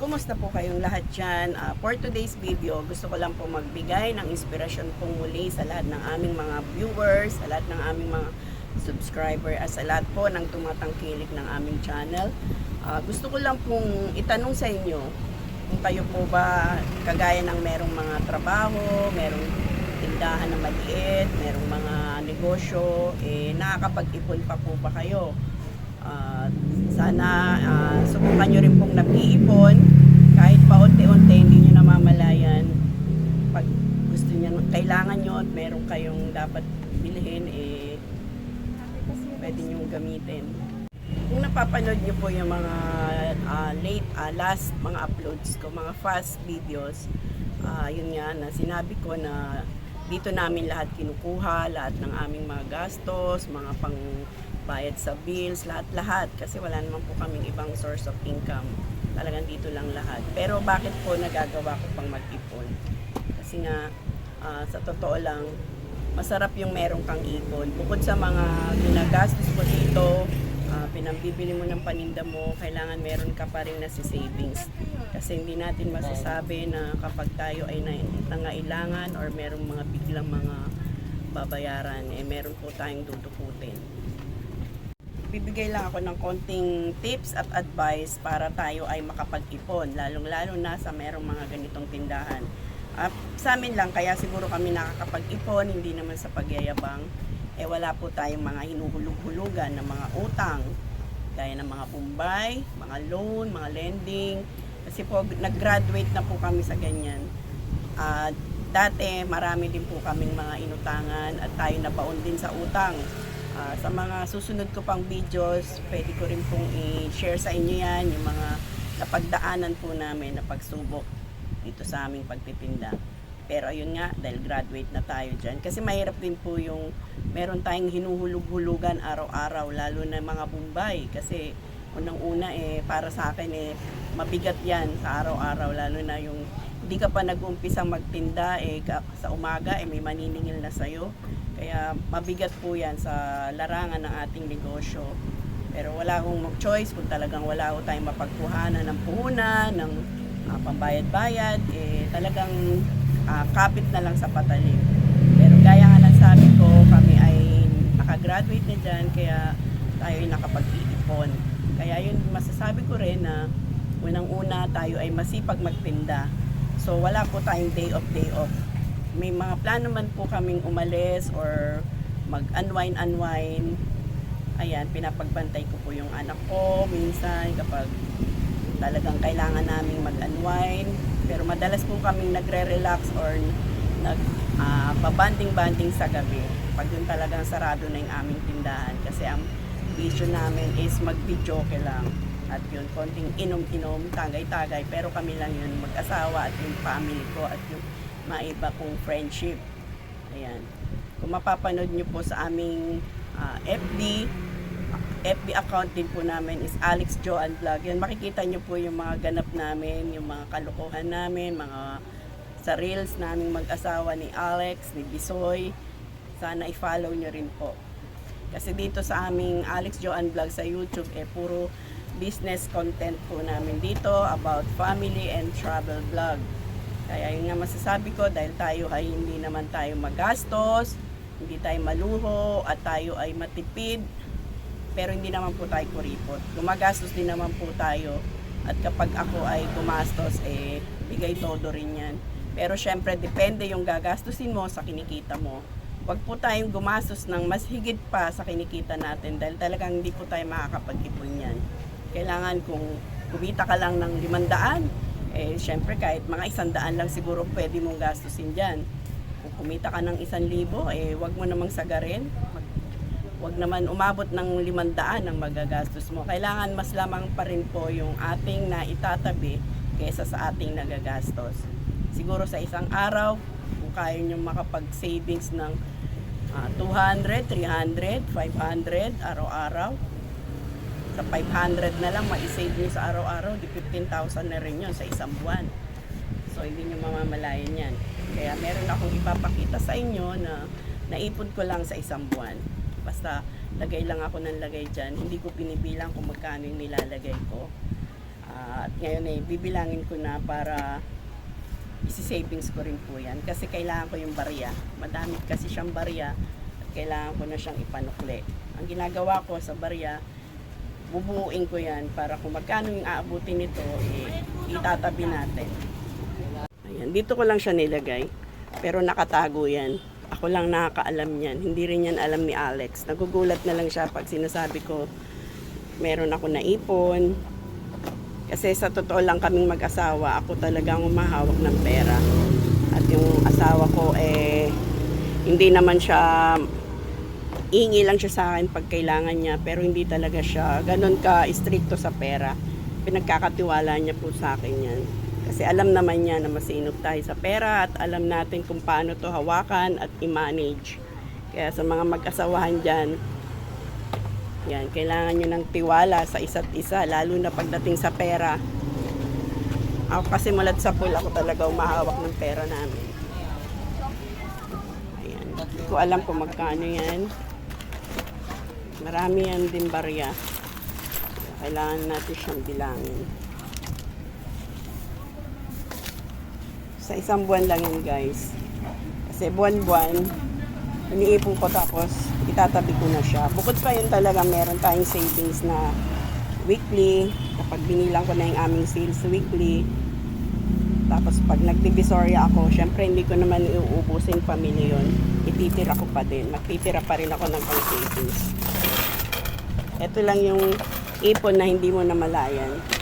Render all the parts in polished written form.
Kumusta po kayong lahat dyan? For today's video, gusto ko lang po magbigay ng inspirasyon pong muli sa lahat ng aming mga viewers, sa lahat ng aming mga subscriber, at sa lahat po ng tumatangkilik ng aming channel. Gusto ko lang pong itanong sa inyo, kung kayo po ba kagaya ng merong mga trabaho, merong tindahan na maliit, merong mga negosyo, nakakapag-ipon pa po ba kayo? Sana subukan nyo rin pong nag-iipon kahit pa unti-unti, hindi nyo namamalayan pag gusto nyo, kailangan nyo at meron kayong dapat bilhin, pwede nyo gamitin. Kung napapanood nyo po yung mga last mga uploads ko, mga fast videos, yun nga na sinabi ko na dito namin lahat kinukuha, lahat ng aming mga gastos, mga pangbayad sa bills, lahat-lahat. Kasi wala naman po kaming ibang source of income. Talagang dito lang lahat. Pero bakit po nagagawa ko pang mag-ipon? Kasi nga, sa totoo lang, masarap yung meron kang ipon. Bukod sa mga ginagastos mo dito, pinambibili mo ng paninda mo, kailangan meron ka pa rin na si savings. Kasi hindi natin masasabi na kapag tayo ay nangailangan or merong mga biglang mga babayaran, meron po tayong dudukutin. Bibigay lang ako ng konting tips at advice para tayo ay makapag-ipon, lalong-lalo na sa merong mga ganitong tindahan. Sa amin lang, kaya siguro kami nakakapag-ipon, hindi naman sa pagyayabang. Wala po tayong mga hinuhulog-hulugan ng mga utang, gaya ng mga pumbay, mga loan, mga lending. Kasi po, nag-graduate na po kami sa ganyan. Dati, marami din po kaming mga inutangan at tayo nabaon din sa utang. Sa mga susunod ko pang videos, pwede ko rin pong i-share sa inyo yan, yung mga napagdaanan po namin na pagsubok dito sa aming pagtitinda. Pero ayun nga, dahil graduate na tayo dyan. Kasi mahirap din po yung meron tayong hinuhulog-hulugan araw-araw, lalo na mga bumbay. Kasi unang-una para sa akin mabigat yan sa araw-araw, lalo na yung hindi ka pa nag-umpisang magtinda, sa umaga may maniningil na sa'yo. Kaya mabigat po yan sa larangan ng ating negosyo. Pero wala akong choice kung talagang wala ko tayong mapagkuhanan ng puhunan, ng pambayad-bayad, talagang kapit na lang sa patalim. Pero gaya nga ng sabi ko, kami ay nakagraduate na dyan, kaya tayo ay nakapag-iipon. Kaya yun, masasabi ko rin na unang-una tayo ay masipag magtinda. So wala po tayong day off. May mga plano man po kaming umalis or mag-unwind. Ayan, pinapagbantay ko po yung anak ko minsan kapag talagang kailangan naming mag-unwind. Pero madalas po kaming nagre-relax or nag-banding sa gabi pag yun talagang sarado na yung aming tindahan. Kasi ang vision namin is mag-videoke lang. At yun, konting inom-inom, tagay-tagay. Pero kami lang yun, mag-asawa at yung family ko at yung maiba kong friendship. Ayan. Kung mapapanood nyo po sa aming FB account din po namin is Alex Joan Vlog. Yan, makikita nyo po yung mga ganap namin, yung mga kalokohan namin, mga sa reels naming mag-asawa ni Alex, ni Bisoy. Sana i-follow nyo rin po. Kasi dito sa aming Alex Joan Vlog sa YouTube, puro business content po namin dito about family and travel vlog. Kaya yun nga masasabi ko, dahil tayo ay hindi naman tayo magastos, hindi tayo maluho, at tayo ay matipid, pero hindi naman po tayo kuripot. Gumagastos din naman po tayo, at kapag ako ay gumastos, bigay todo rin yan. Pero syempre, depende yung gagastusin mo sa kinikita mo. Huwag po tayong gumastos ng mas higit pa sa kinikita natin, dahil talagang hindi po tayo makakapag-ipon yan. Kailangan kung kumita ka lang ng 500, syempre kahit mga 100 lang siguro pwede mong gastusin dyan. Kung kumita ka ng 1,000, wag mo namang sagarin. Wag naman umabot ng 500 ang magagastos mo. Kailangan mas lamang pa rin po yung ating na itatabi kaysa sa ating nagagastos. Siguro sa isang araw, kung kaya nyo makapag-savings ng 200, 300, 500 araw-araw, sa 500 na lang ma-save nyo sa araw-araw, di 15,000 na rin yun sa isang buwan. So hindi nyo mamamalayan yan. Kaya meron akong ipapakita sa inyo na naipon ko lang sa isang buwan. Basta lagay lang ako ng lagay dyan. Hindi ko pinibilang kung magkano yung nilalagay ko. At ngayon bibilangin ko na para isi-savings ko rin po yan. Kasi kailangan ko yung barya. Madami kasi siyang barya at kailangan ko na siyang ipanukli. Ang ginagawa ko sa barya, bubuuin ko yan para kung magkano yung aabutin nito, itatabi natin. Ayan, dito ko lang siya nilagay. Pero nakatago yan. Ako lang nakakaalam yan. Hindi rin yan alam ni Alex. Nagugulat na lang siya pag sinasabi ko meron ako naipon. Kasi sa totoo lang kaming mag-asawa, ako talagang humahawak ng pera. At yung asawa ko hindi naman siya, ingi lang siya sa akin pag kailangan niya, pero hindi talaga siya ganun ka-stricto sa pera. Pinagkakatiwala niya po sa akin yan. Kasi alam naman niya na masinop tayo sa pera at alam natin kung paano to hawakan at i-manage. Kaya sa mga mag-asawahan dyan, yan, kailangan nyo ng tiwala sa isa't isa, lalo na pagdating sa pera. Ako kasi mulad sa pool, ako talaga umahawak ng pera namin. Ayan, hindi ko alam kung magkano yan. Marami yan din barya. Kailangan natin siyang bilangin. Sa isang buwan lang yan, guys. Kasi buwan-buwan, iniipon ko tapos itatabi ko na siya. Bukod pa yun talaga, meron tayong savings na weekly. Kapag binilang ko na yung aming sales weekly. Tapos pag nagdivisoria ako, syempre hindi ko naman iuubusin pamilya yun. Ititira ko pa din. Magtitira pa rin ako ng pang savings. Ito lang yung ipon na hindi mo namalayan.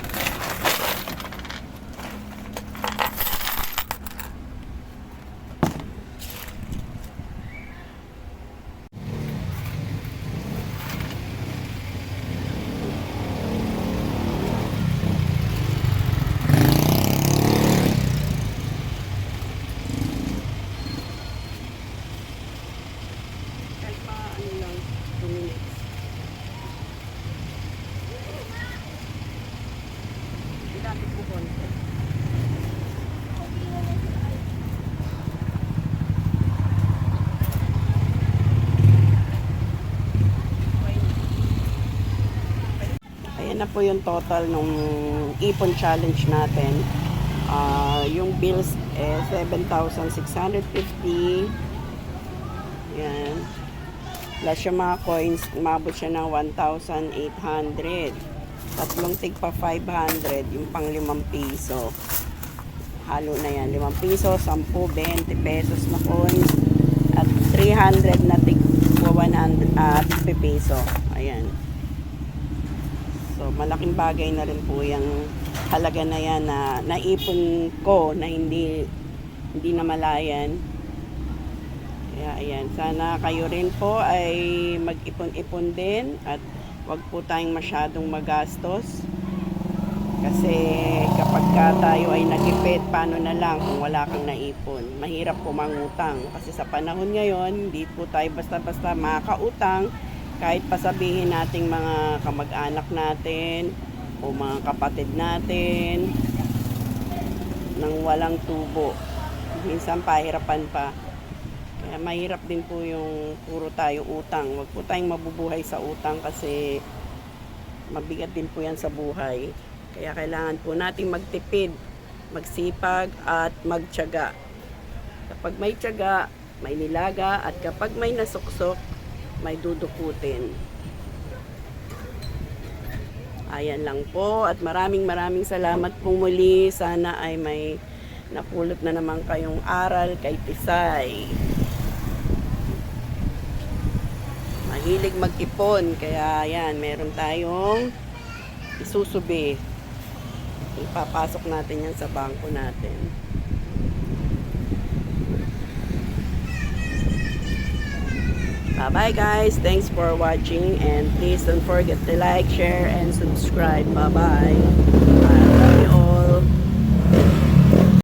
Ayan na po yung total nung ipon challenge natin. Yung bills 7,650. Yan. Plus yung mga coins, umabot siya ng 1,800. Tatlong tig pa 500, yung pang 5 piso. Halo na yan, 5 piso, 10, 20 pesos na coins, at 300 na tig 100 piso. Ayan. So, malaking bagay na rin po yung halaga na yan na naipon ko na hindi namalayan. Kaya ayan, sana kayo rin po ay mag-ipon-ipon din at wag po tayong masyadong magastos. Kasi kapag tayo ay nagipit, paano na lang kung wala kang naipon? Mahirap po mangutang. Kasi sa panahon ngayon, hindi po tayo basta-basta makakautang. Kahit pasabihin nating mga kamag-anak natin o mga kapatid natin nang walang tubo. Minsan pahirapan pa. Kaya mahirap din po yung puro tayo utang. Huwag po tayong mabubuhay sa utang kasi mabigat din po yan sa buhay. Kaya kailangan po natin magtipid, magsipag at magtiyaga. Kapag may tiyaga, may nilaga, at kapag may nasuksok, may dudukutin. Ayan lang po at maraming salamat po muli. Sana ay may napulot na naman kayong aral kay Tisay. Mahilig mag-ipon, kaya yan, meron tayong isusubi. Ipapasok natin yan sa bangko natin. Bye guys, thanks for watching, and please don't forget to like, share, and subscribe. Bye bye. I love you all.